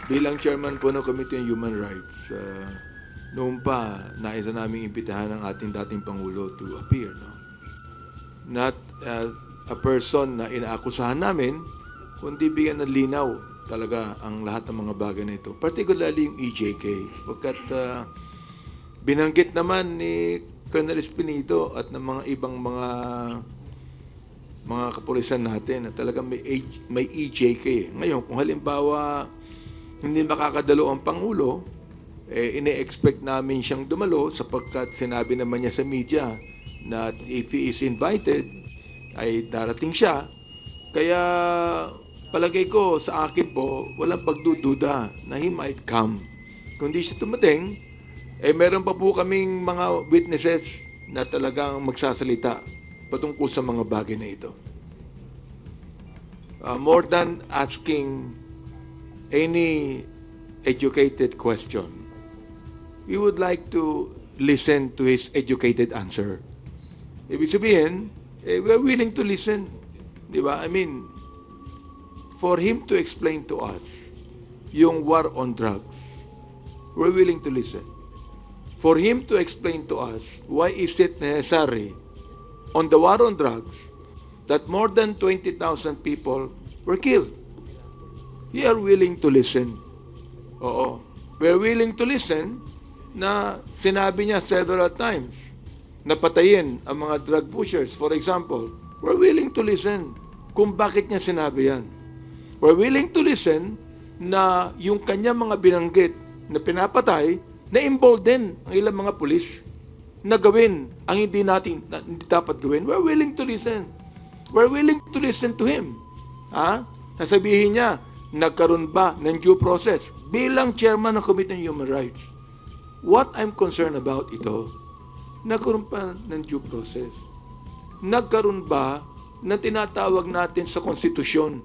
Bilang chairman po ng Committee on Human Rights, noon pa, nais na namin imbitahan ang ating dating Pangulo to appear. No? Not a person na inaakusahan namin, kundi bigyan ng linaw talaga ang lahat ng mga bagay na ito. Particularly yung EJK. Pagkat binanggit naman ni Colonel Espinito at ng mga ibang mga kapulisan natin na talagang may EJK. Ngayon, kung halimbawa hindi makakadalo ang Pangulo, ine-expect namin siyang dumalo sapagkat sinabi naman niya sa media na if he is invited, ay darating siya. Kaya palagay ko sa akin po, walang pagdududa na he might come. Kung di siya tumating, meron pa po kaming mga witnesses na talagang magsasalita patungkol sa mga bagay na ito. More than asking any educated question, we would like to listen to his educated answer. Ibig sabihin, we're willing to listen. Di ba? I mean, for him to explain to us yung war on drugs, we're willing to listen. For him to explain to us why is it necessary on the war on drugs that more than 20,000 people were killed. We are willing to listen. Oo. We're willing to listen na sinabi niya several times na patayin ang mga drug pushers. For example, we're willing to listen kung bakit niya sinabi yan. We're willing to listen na yung kanya mga binanggit na pinapatay, na-involved din ang ilang mga pulis na gawin ang hindi dapat gawin. We're willing to listen. We're willing to listen to him. Nasabihin niya, nagkaroon ba ng due process bilang chairman ng Committee on Human Rights? What I'm concerned about ito, nagkaroon pa ng due process. Nagkaroon ba na tinatawag natin sa konstitusyon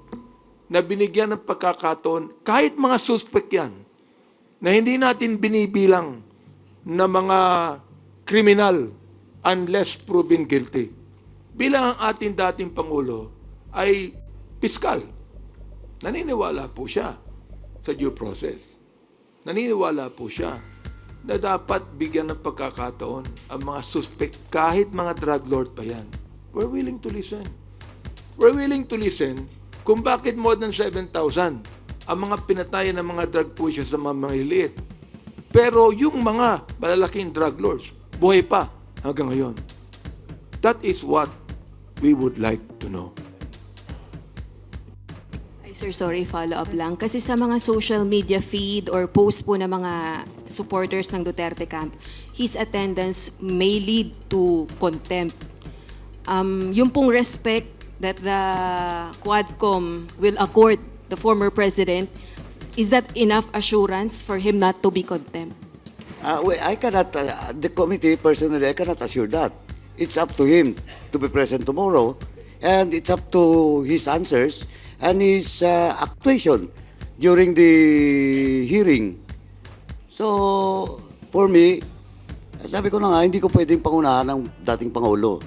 na binigyan ng pagkakataon kahit mga suspect yan na hindi natin binibilang na mga kriminal unless proven guilty. Bilang ang ating dating Pangulo ay piskal. Naniniwala po siya sa due process. Naniniwala po siya na dapat bigyan ng pagkakataon ang mga suspect kahit mga drug lord pa yan. We're willing to listen. We're willing to listen kung bakit more than 7,000 ang mga pinatayan ng mga drug pushers na mga maliliit. Pero yung mga malalaking drug lords, buhay pa hanggang ngayon. That is what we would like to know. Sir, sorry, follow-up lang. Kasi sa mga social media feed or post po ng mga supporters ng Duterte camp, his attendance may lead to contempt. Yung pong respect that the Quadcom will accord the former president, is that enough assurance for him not to be contempt? I cannot, the committee personally, I cannot assure that. It's up to him to be present tomorrow, and it's up to his answers and his actuation during the hearing. So, for me, sabi ko na nga, hindi ko pwedeng pangunahan ng dating Pangulo.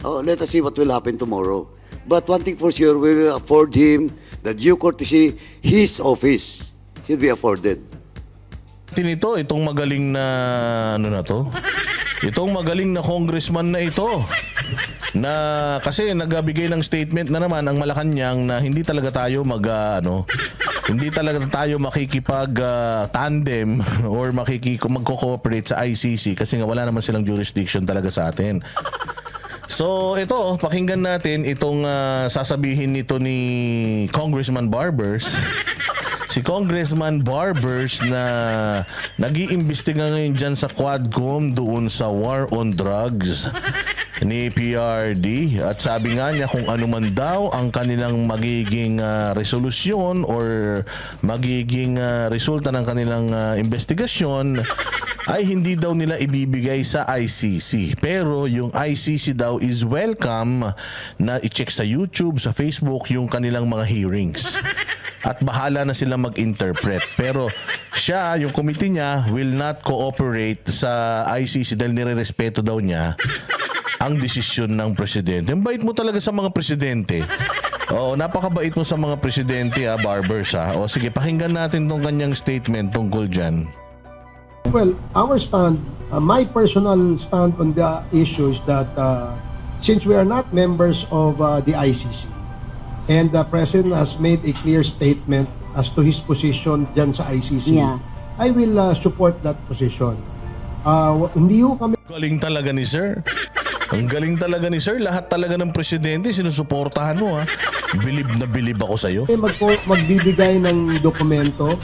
Let us see what will happen tomorrow. But one thing for sure, we will afford him the due courtesy, his office should be afforded. Tinito, itong magaling na, itong magaling na congressman na ito, na kasi nagbigay ng statement na naman ang Malacanang na hindi talaga tayo hindi talaga tayo makikipag tandem or magko-cooperate sa ICC kasi nga wala naman silang jurisdiction talaga sa atin. So ito, pakinggan natin itong sasabihin nito ni Congressman Barbers. Si Congressman Barbers na nag-iimbestiga ngayon dyan sa Quadcom doon sa war on drugs ni PRD, at sabi nga niya kung ano man daw ang kanilang magiging resolusyon or magiging resulta ng kanilang investigasyon ay hindi daw nila ibibigay sa ICC. Pero yung ICC daw is welcome na i-check sa YouTube, sa Facebook yung kanilang mga hearings. At bahala na sila mag-interpret. Pero siya, yung committee niya, will not cooperate sa ICC dahil nire-respeto daw niya ang desisyon ng presidente. Ang bait mo talaga sa mga presidente. Oo, napakabait mo sa mga presidente Barbers O sige, pakinggan natin tong kanyang statement tungkol dyan. Well, our stand, my personal stand on the issue is that since we are not members of the ICC, and the President has made a clear statement as to his position dyan sa ICC, Yeah. I will support that position. Hindi ho kami Galing talaga ni Sir. Ang galing talaga ni Sir. Lahat talaga ng presidente sinusuportahan mo Bilib na bilib ako sa'yo. magbibigay ng dokumento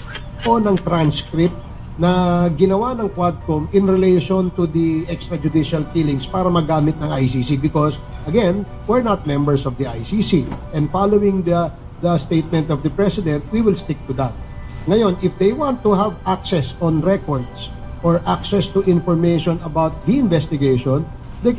o ng transcript na ginawa ng Quadcom in relation to the extrajudicial killings para magamit ng ICC because, again, we're not members of the ICC. And following the statement of the President, we will stick to that. Ngayon, if they want to have access on records or access to information about the investigation, the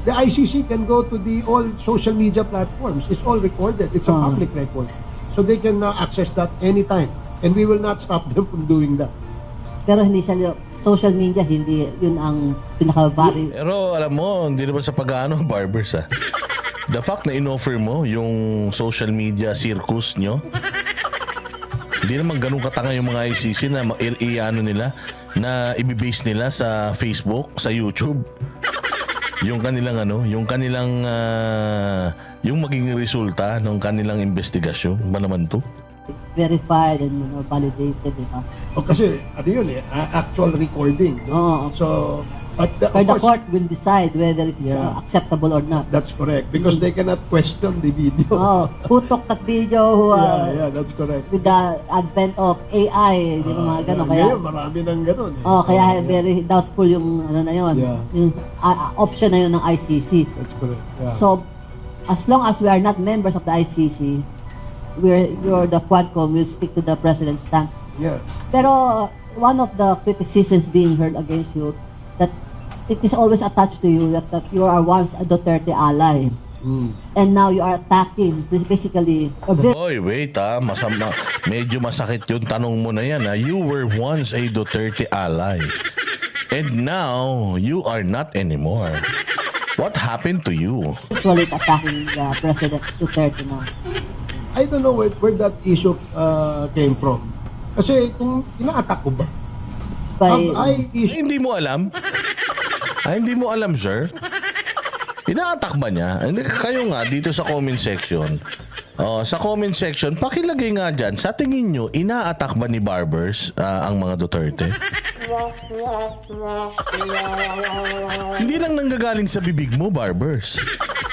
ICC can go to the all social media platforms. It's all recorded. It's a public record. So they can access that anytime. And we will not stop them from doing that. Pero hindi siya, social media, hindi yun ang pinaka-valid. Pero alam mo, hindi naman sa pag-ano, Barbers The fact na in-offer mo yung social media circus nyo, hindi naman ganun katanga yung mga ICC na i-ano nila, na ibibase nila sa Facebook, sa YouTube. Yung kanilang yung magiging resulta ng kanilang investigasyon ba naman to? Verified and validated, di ba? O kasi, ano yun actual recording. Oo. So, but But the court will decide whether it's Yeah. acceptable or not. that's correct. Because they cannot question the video. Oh, who took that video Yeah, that's correct. with the advent of AI, di ba mga gano'n? Kaya, Ngayon, marami ng ganun. kaya very doubtful yung ano na yun, Yeah. yung option na yun ng ICC. That's correct. Yeah. So, as long as we are not members of the ICC, you're the Quadcom will speak to the President's stand. yeah. Pero one of the criticisms being heard against you that it is always attached to you that you are once a Duterte ally. And now you are attacking basically Oy, wait masama. Medyo masakit yung tanong mo na yan You were once a Duterte ally. And now, you are not anymore. What happened to you? virtually attacking the President Duterte now. I don't know where that issue came from. Kasi kung ina-attack ko ba? By, I issue Hindi mo alam? Hindi mo alam, sir? Ina-attack ba niya? Hindi, kayo nga dito sa comment section. Sa comment section, pakilagay nga dyan, sa tingin nyo, ina-attack ba ni Barbers ang mga Duterte? Hindi lang nanggagaling sa bibig mo, Barbers.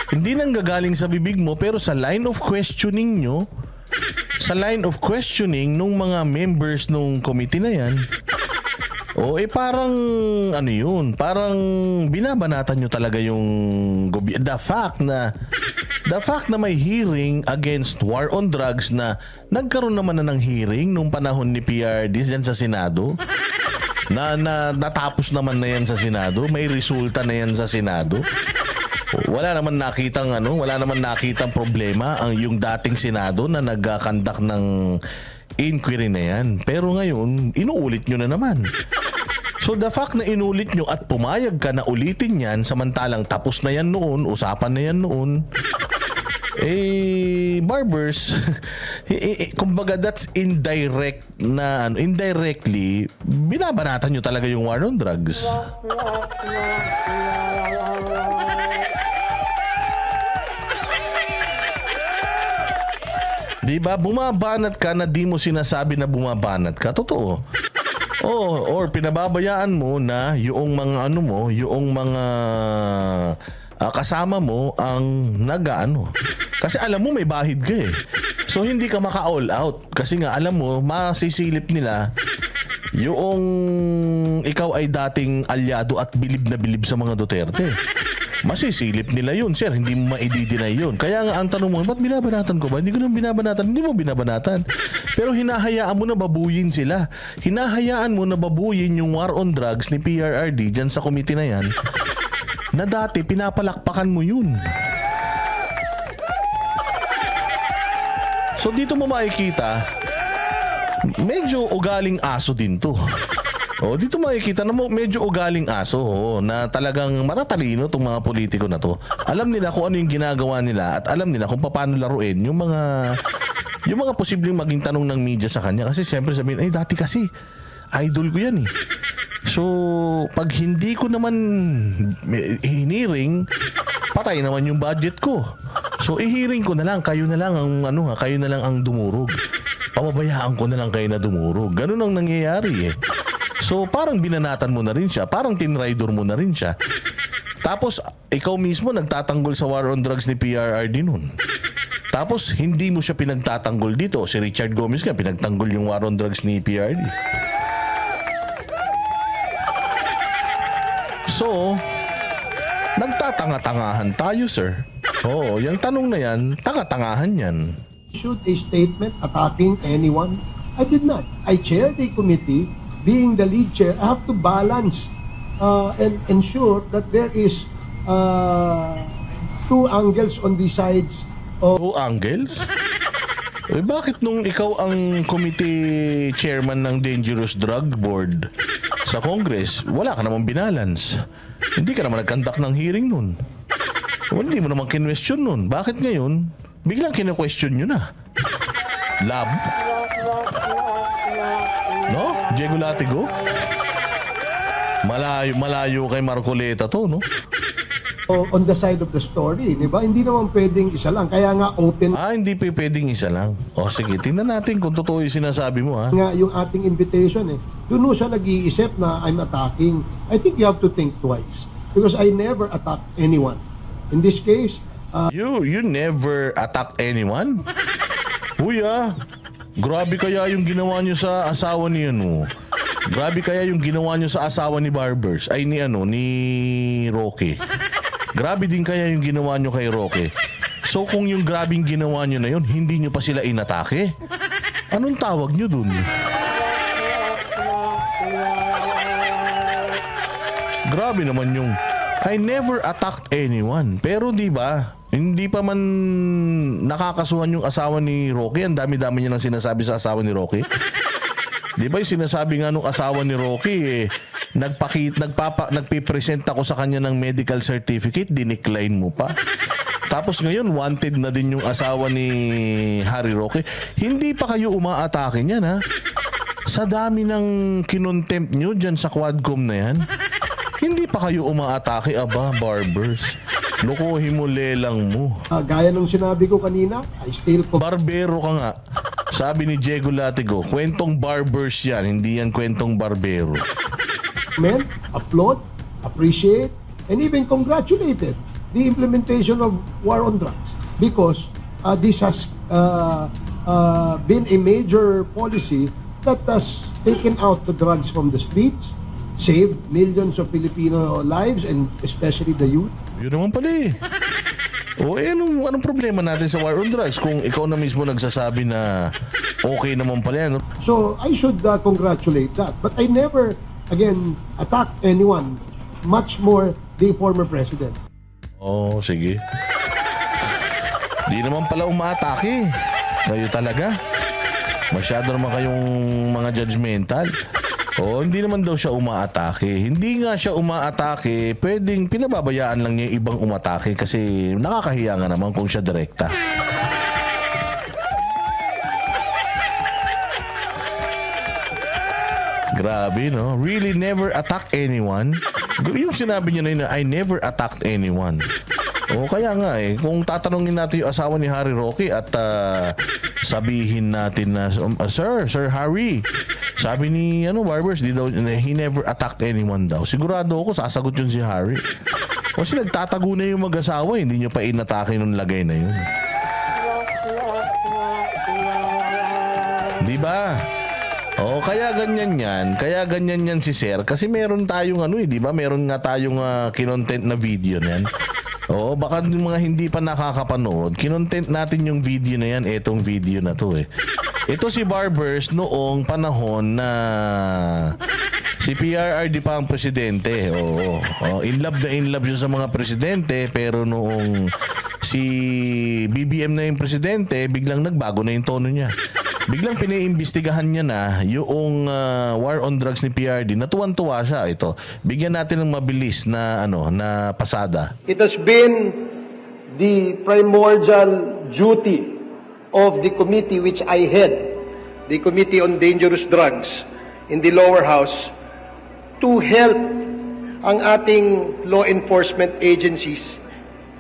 Hindi nanggagaling sa bibig mo, pero sa line of questioning nyo, sa line of questioning nung mga members nung committee na yan, parang ano yun, parang binabanatan nyo talaga yung the fact na may hearing against war on drugs na nagkaroon naman na ng hearing nung panahon ni PRD dyan sa Senado. Na natapos naman na yan sa Senado, may resulta na yan sa Senado. Wala naman nakitang problema ang yung dating Senado na nagkakandak ng inquiry na yan. Pero ngayon, inuulit nyo na naman. So the fact na inulit nyo at pumayag ka na ulitin yan, samantalang tapos na yan noon, usapan na yan noon, Barbers, kumbaga that's indirectly, binabanatan nyo talaga yung war on drugs. Diba? Bumabanat ka na di mo sinasabi na bumabanat ka. Totoo. Or pinababayaan mo na yung mga yung mga kasama mo ang nag-ano. Kasi alam mo may bahid ka So hindi ka maka-all out. Kasi nga alam mo, masisilip nila yung ikaw ay dating alyado at bilib na bilib sa mga Duterte. Masisilip nila yun, sir. Hindi mo ma-i-deny yun. Kaya nga ang tanong mo, ba't binabanatan ko ba? Hindi ko nang binabanatan. Hindi mo binabanatan. Pero hinahayaan mo na babuyin sila. Hinahayaan mo na babuyin yung war on drugs ni PRRD dyan sa committee na yan na dati pinapalakpakan mo yun. So dito mo makikita, medyo ugaling aso din to. Dito makikita na medyo ugaling aso na talagang matatalino tong mga politiko na to. Alam nila kung ano yung ginagawa nila at alam nila kung paano laruin yung mga posibleng maging tanong ng media sa kanya. Kasi siyempre sabihin, ay dati kasi, idol ko yan eh. So, pag hindi ko naman hiniring, patay naman yung budget ko. So, ihiring ko na lang, kayo na lang ang dumurog. Pababayaan ko na lang kayo na dumurog. Ganun ang nangyayari eh. So, parang binanatan mo na rin siya. Parang tinraidor mo na rin siya. Tapos, ikaw mismo nagtatanggol sa war on drugs ni PRRD nun. Tapos, hindi mo siya pinagtatanggol dito. Si Richard Gomez nga, pinagtanggol yung war on drugs ni PRRD. So, nagtatanga-tangahan tayo, sir. Oo, yung tanong na yan, tanga-tangahan yan. Issued a statement attacking anyone? I did not. I chaired a committee. Being the lead chair, I have to balance and ensure that there is two angles on the sides of... Two angles? Bakit nung ikaw ang committee chairman ng Dangerous Drug Board sa Congress, wala ka namang binalance? Hindi ka naman nag-conduct ng hearing nun. Hindi mo naman kinwestiyon nun. Bakit ngayon, biglang kine-question nyo na? Lab? No? Diego Latigo? Malayo kay Marcoleta to, no? on the side of the story, di ba? Hindi naman pwedeng isa lang. Kaya nga open Hindi pwedeng isa lang. Sige, tingnan natin kung totoo yung sinasabi mo, ha? nga yung ating invitation eh. Doon siya nag-iisip na I'm attacking. I think you have to think twice. Because I never attack anyone. In this case, You never attacked anyone? Kuya, grabe kaya yung ginawa nyo sa asawa ni Grabe kaya yung ginawa nyo sa asawa ni Barbers. Ay ni Roque. Grabe din kaya yung ginawa nyo kay Roque. So kung yung grabing ginawa nyo na yun, hindi nyo pa sila inatake? Anong tawag nyo dun? Grabe naman yung I never attacked anyone. Pero di ba, hindi pa man nakakasuhan yung asawa ni Roque. Ang dami-dami niya nang sinasabi sa asawa ni Roque. Di ba yung sinasabi nga nung asawa ni Roque, nagpipresent ako sa kanya ng medical certificate, dinecline mo pa. Tapos ngayon, wanted na din yung asawa ni Harry Roque. Hindi pa kayo umaatake niyan, ha? Sa dami ng kinontempt nyo dyan sa Quadcom na yan, hindi pa kayo umaatake, Barbers. Lokohin mo, lelang mo. gaya ng sinabi ko kanina, I still Barbero ka nga. Sabi ni Diego Latigo, kwentong barbers yan, hindi yan kwentong barbero. commend, applaud, appreciate, and even congratulated the implementation of war on drugs because this has been a major policy that has taken out the drugs from the streets, saved millions of Filipino lives and especially the youth. Yun naman pala eh. Anong problema natin sa war on drugs kung ikaw na mismo nagsasabi na okay naman pala yan? So I should congratulate that. But I never, again, attack anyone, much more the former president. Sige. Di naman pala umaatake. Kayo talaga. Masyado naman kayong mga judgmental. Hindi naman daw siya umaatake. Hindi nga siya umaatake, pwedeng pinababayaan lang niya yung ibang umatake kasi nakakahiya nga naman kung siya direkta. Grabe, no? Really never attack anyone? Yung sinabi niya na yun, I never attacked anyone. Kaya nga kung tatanungin natin yung asawa ni Harry Roque at sabihin natin na, Sir Harry, sabi ni Barbers, he never attacked anyone daw. Sigurado ako, sasagot yun si Harry. Kasi nagtatago na yung mag-asawa, hindi nyo pa inatake nung lagay na yun. Di ba? Kaya ganyan yan si Sir. Kasi meron tayong di ba? Meron nga tayong kinontent na video na yan. Baka yung mga hindi pa nakakapanood, kinontent natin yung video na yan, etong video na to eh. Ito si Barbers noong panahon na si PRRD pa ang presidente. In love siya sa mga presidente, pero noong si BBM na yung presidente, biglang nagbago na yung tono niya. Biglang pinaiimbestigahan niya na yung war on drugs ni PRD. Natuwan-tuwa siya. Ito, bigyan natin ng mabilis na na pasada. It has been the primordial duty of the committee which I head, the Committee on Dangerous Drugs in the lower house, to help ang ating law enforcement agencies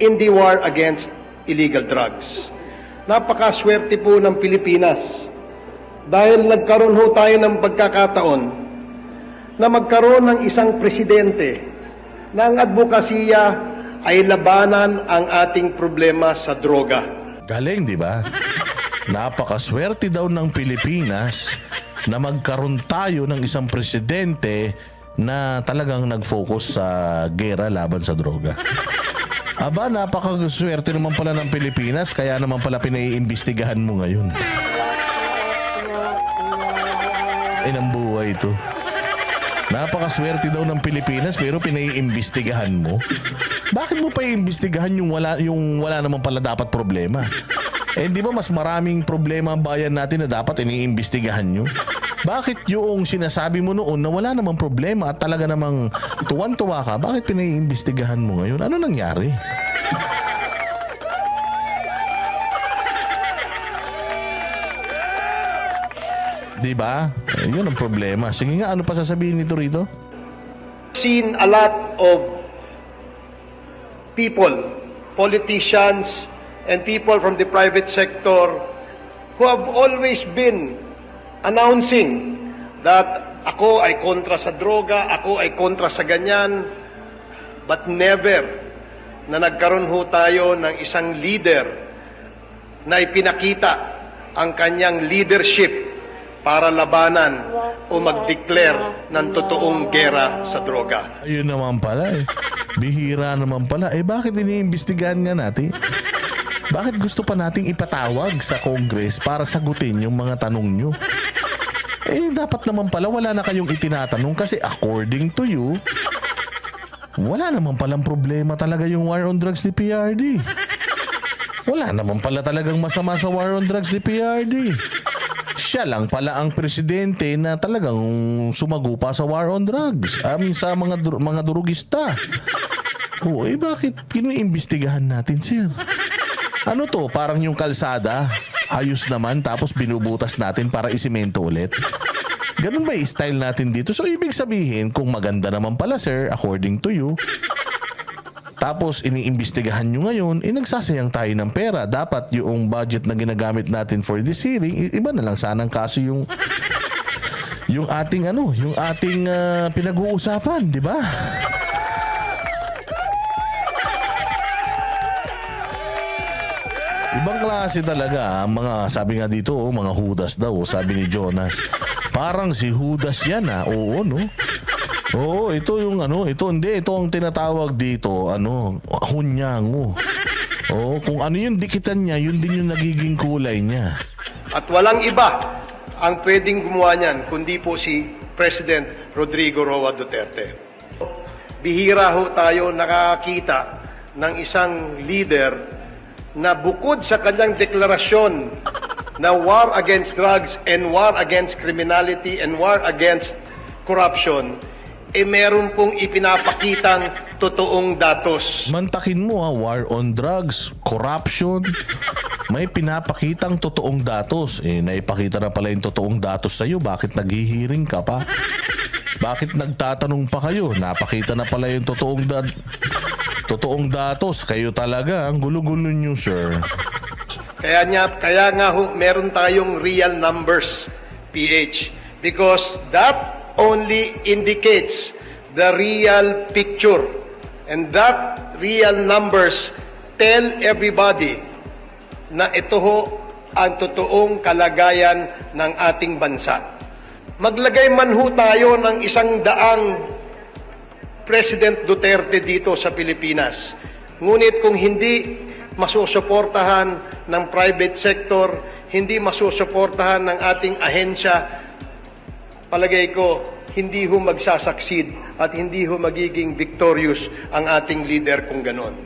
in the war against illegal drugs. Napakaswerte po ng Pilipinas dahil nagkaroon ho tayo ng pagkakataon na magkaroon ng isang presidente na ang advokasya ay labanan ang ating problema sa droga. Galing, di ba? Napakaswerte daw ng Pilipinas na magkaroon tayo ng isang presidente na talagang nag-focus sa gera laban sa droga. Aba, napakaswerte naman pala ng Pilipinas, kaya naman pala pinaiimbestigahan mo ngayon. Inang buhay ito. Napakaswerte daw ng Pilipinas pero pinaiimbestigahan mo. Bakit mo pa iimbestigahan yung wala naman pala dapat problema? Di ba mas maraming problema ang bayan natin na dapat iniimbestigahan nyo? Bakit yung sinasabi mo noon na wala namang problema at talaga namang tuwan-tuwa ka, bakit pinaiimbestigahan mo ngayon? Ano nangyari? Di ba? Yun ang problema. Sige nga, ano pa sasabihin nito rito? Seen a lot of people, politicians, and people from the private sector who have always been announcing that ako ay kontra sa droga, ako ay kontra sa ganyan, but never na nagkaroon ho tayo ng isang leader na ipinakita ang kanyang leadership para labanan o mag-declare ng totoong gera sa droga. Ayun naman pala eh. Bihira naman pala. Bakit iniimbestigahan nga natin? Bakit gusto pa nating ipatawag sa Congress para sagutin yung mga tanong nyo? Dapat naman pala wala na kayong itinatanong kasi according to you, wala naman palang problema talaga yung war on drugs ni PRD. Wala naman pala talagang masama sa war on drugs ni PRD. Siya lang pala ang presidente na talagang sumagupa sa war on drugs. Sa mga durugista. Bakit kiniimbestigahan natin, sir? Ano to? Parang yung kalsada, ayos naman tapos binubutas natin para isimento ulit. Ganun ba yung style natin dito? So, ibig sabihin, kung maganda naman pala, sir, according to you, tapos iniimbestigahan nyo ngayon, nagsasayang tayo ng pera. Dapat yung budget na ginagamit natin for this hearing, iba na lang sanang kaso yung ating pinag-uusapan, di ba? Ibang klase talaga ang mga, sabi nga dito, mga Judas daw, sabi ni Jonas. Parang si Judas yan oo, no? Oo, ito yung ito ang tinatawag dito, hunyango. Oo, kung ano yung dikitan niya, yun din yung nagiging kulay niya. At walang iba ang pwedeng gumawa niyan, kundi po si President Rodrigo Roa Duterte. Bihira ho tayo nakakita ng isang leader na bukod sa kanyang deklarasyon na war against drugs and war against criminality and war against corruption, meron pong ipinapakitang totoong datos. Mantakin mo war on drugs, corruption, may pinapakitang totoong datos. Naipakita na pala yung totoong datos sa'yo, bakit naghihiring ka pa? Bakit nagtatanong pa kayo? Napakita na pala yung totoong datos. Kayo talaga, ang gulo-gulo nyo, sir. Kaya nga ho, meron tayong real numbers, PH, because that only indicates the real picture. And that real numbers tell everybody na ito ho ang totoong kalagayan ng ating bansa. Maglagay man ho tayo ng 100 President Duterte dito sa Pilipinas. Ngunit kung hindi masusuportahan ng private sector, hindi masusuportahan ng ating ahensya, palagay ko, hindi ho magsasucceed at hindi ho magiging victorious ang ating leader kung ganon.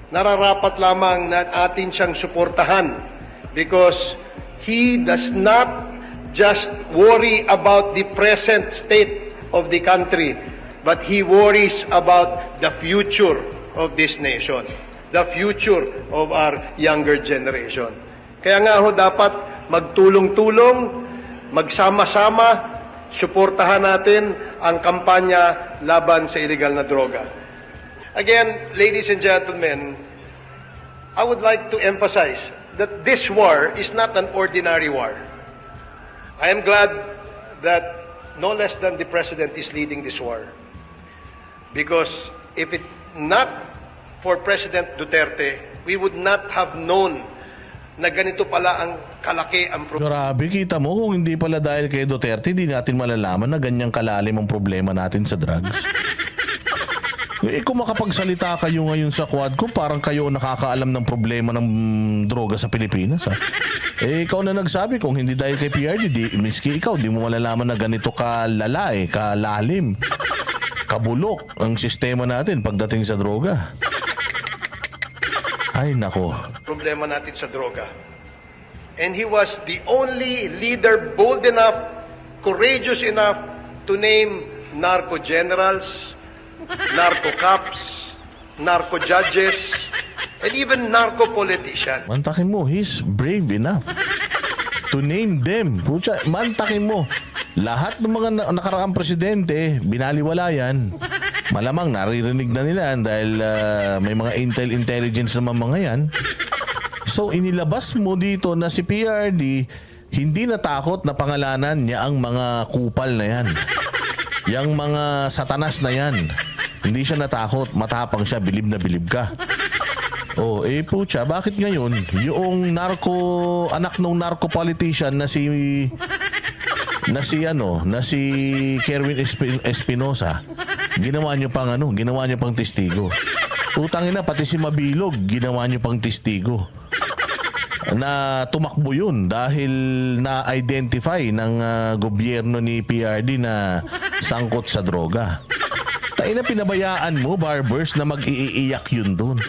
nararapat lamang na atin siyang suportahan because he does not just worry about the present state of the country, but he worries about the future of this nation, the future of our younger generation. Kaya nga ho dapat magtulong-tulong, magsama-sama, suportahan natin ang kampanya laban sa illegal na droga. Again, ladies and gentlemen, I would like to emphasize that this war is not an ordinary war. I am glad that no less than the President is leading this war. Because if it not for President Duterte, we would not have known na ganito pala ang kalaki ang problema. Grabe, kita mo kung hindi pala dahil kay Duterte, di natin malalaman na ganyang kalalim ang problema natin sa drugs. Kung makapagsalita kayo ngayon sa Quadcom, parang kayo nakakaalam ng problema ng droga sa Pilipinas. Ikaw na nagsabi kung hindi dahil kay PRD, miski ikaw, di mo malalaman na ganito kalala, kalalim, kabulok ang sistema natin pagdating sa droga. Ay, nako. Problema natin sa droga. And he was the only leader bold enough, courageous enough to name narco generals, narco cops, narco judges, and even narco politicians. Mantakin mo, he's brave enough to name them. Pucha, mantakin mo. Lahat ng mga nakaraang presidente, binaliwala yan. Malamang naririnig na nila dahil may mga intelligence naman mga yan. So inilabas mo dito na si PRD hindi natakot na pangalanan niya ang mga kupal na yan. Yang mga satanas na yan. Hindi siya natakot, matapang siya, bilib na bilib ka. Oh, pucha, bakit ngayon yung anak ng narco politician na si Kerwin Espinosa, ginawa niyo pang testigo. Utangin na, pati si Mabilog, ginawa niyo pang testigo. Na tumakbo yun dahil na-identify ng gobyerno ni PRD na sangkot sa droga. Taina, pinabayaan mo, Barbers, na mag-iiyak yun doon.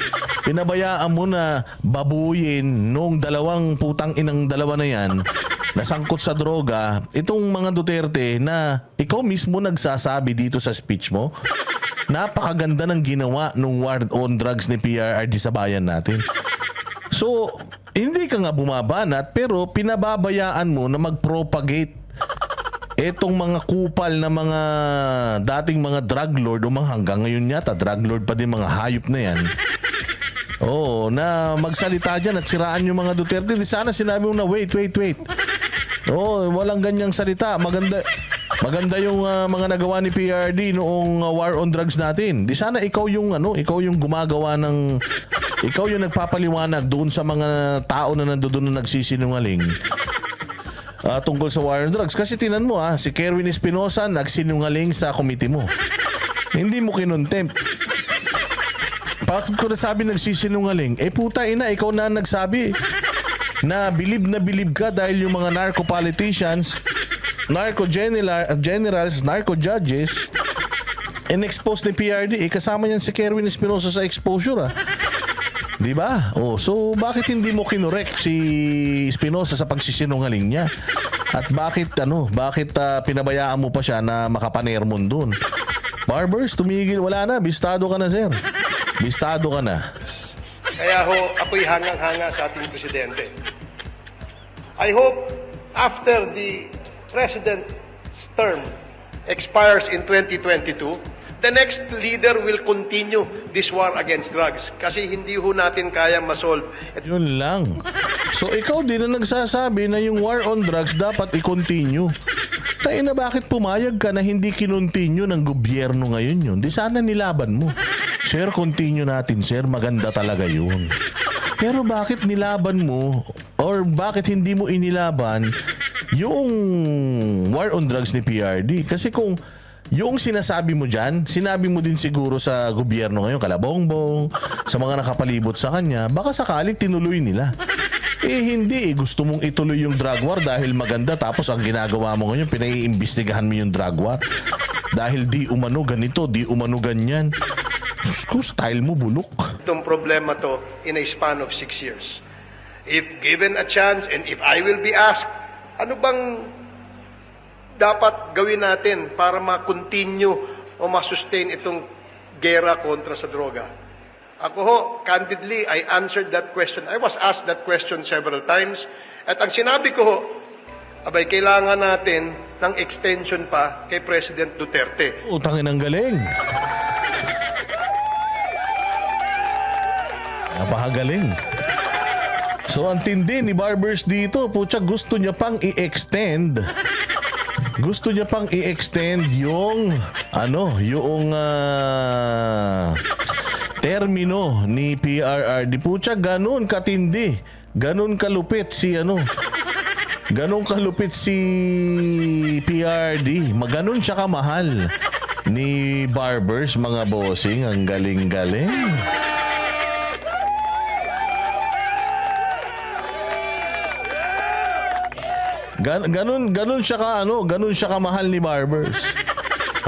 Pinabayaan mo na babuyin nung dalawang putang inang dalawa na yan na sangkot sa droga, itong mga Duterte na ikaw mismo nagsasabi dito sa speech mo, napakaganda ng ginawa nung war on drugs ni PRRD sa bayan natin. So, hindi ka nga bumabanat pero pinababayaan mo na mag-propagate etong mga kupal na mga dating mga drug lord o mga hanggang ngayon yata drug lord pa din mga hayop na yan. Oo, na magsalita dyan at siraan yung mga Duterte. Di sana sinabi mo na wait. Oo, walang ganyang salita. Maganda yung mga nagawa ni PRD noong war on drugs natin. Di sana ikaw yung gumagawa ng, ikaw yung nagpapaliwanag doon sa mga tao na nandoon na nagsisinungaling tungkol sa war on drugs. Kasi tinan mo si Kerwin Espinosa nagsinungaling sa committee mo. Hindi mo kinontempt. Bakit ko nasabi nagsisinungaling? Puta ina, ikaw na nagsabi na bilib ka dahil yung mga narco politicians, narco generals, narco judges, in-expose ni PRD. Kasama yan si Kerwin Espinosa sa exposure Di ba? So bakit hindi mo kinorek si Espinosa sa pagsisinungaling niya? At bakit pinabayaan mo pa siya na makapanermon dun? Barbers, tumigil. Wala na. Bistado ka na, sir. Bistado ka na. Kaya ako'y hangang-hanga sa ating presidente. I hope after the president's term expires in 2022, the next leader will continue this war against drugs kasi hindi natin kaya masolve. Yun lang. So ikaw din na nagsasabi na yung war on drugs dapat i-continue. Tayo na bakit pumayag ka na hindi kinontinue ng gobyerno ngayon yun? Di sana nilaban mo. Sir, continue natin, sir. Maganda talaga yun. Pero bakit nilaban mo or bakit hindi mo inilaban yung war on drugs ni PRD? Kasi kung yung sinasabi mo dyan, sinabi mo din siguro sa gobyerno ngayon, kalabongbong, sa mga nakapalibot sa kanya, baka sakali tinuloy nila. Hindi. Gusto mong ituloy yung drug war dahil maganda tapos ang ginagawa mo ngayon, pinaiimbestigahan mo yung drug war. Dahil di umano ganito, di umano ganyan. Diyos ko, style mo bulok. Itong problema to in a span of 6 years. If given a chance and if I will be asked, ano bang dapat gawin natin para ma-continue o ma-sustain itong gera kontra sa droga? Ako ho, candidly, I answered that question. I was asked that question several times. At ang sinabi ko ho, abay, kailangan natin ng extension pa kay President Duterte. Utangin ang galing. Napakagaling. So ang tindi ni Barbers dito, putya, gusto niya pang i-extend. Gusto niya pang i-extend yung termino ni PRRD. Putya, ganun katindi. Ganun kalupit si Ganun kalupit si PRD. Maganon siya kamahal ni Barbers, mga bossing. Ang galing-galing. Ganun siya kamahal ni Barbers.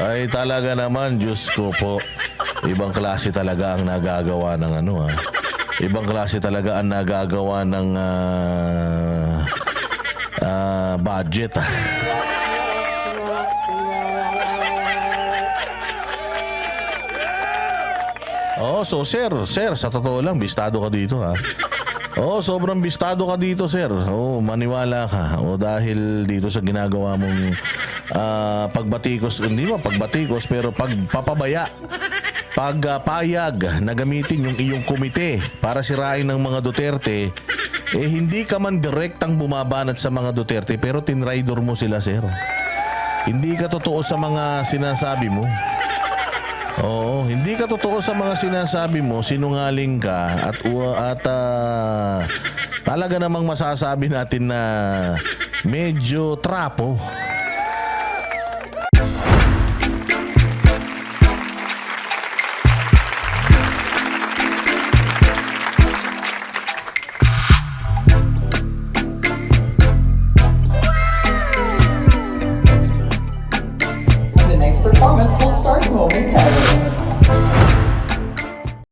Ay talaga naman, Diyos ko po. Ibang klase talaga ang nagagawa ng Ibang klase talaga ang nagagawa ng budget. Oh, so sir, sa totoo lang, bistado ka dito ha. Oh, sobrang bistado ka dito, sir. Oh, maniwala ka. Oh, dahil dito sa ginagawa mong pagbatikos, hindi mo pagbatikos, pero pagpapabaya, pagpayag na gamitin yung iyong komite para sirain ng mga Duterte, hindi ka man direktang bumabanat sa mga Duterte, pero tinraidor mo sila, sir. Hindi ka totoo sa mga sinasabi mo. Oo, hindi ka totoo sa mga sinasabi mo, sinungaling ka at talaga namang masasabi natin na medyo trapo. The next performance will start momentarily.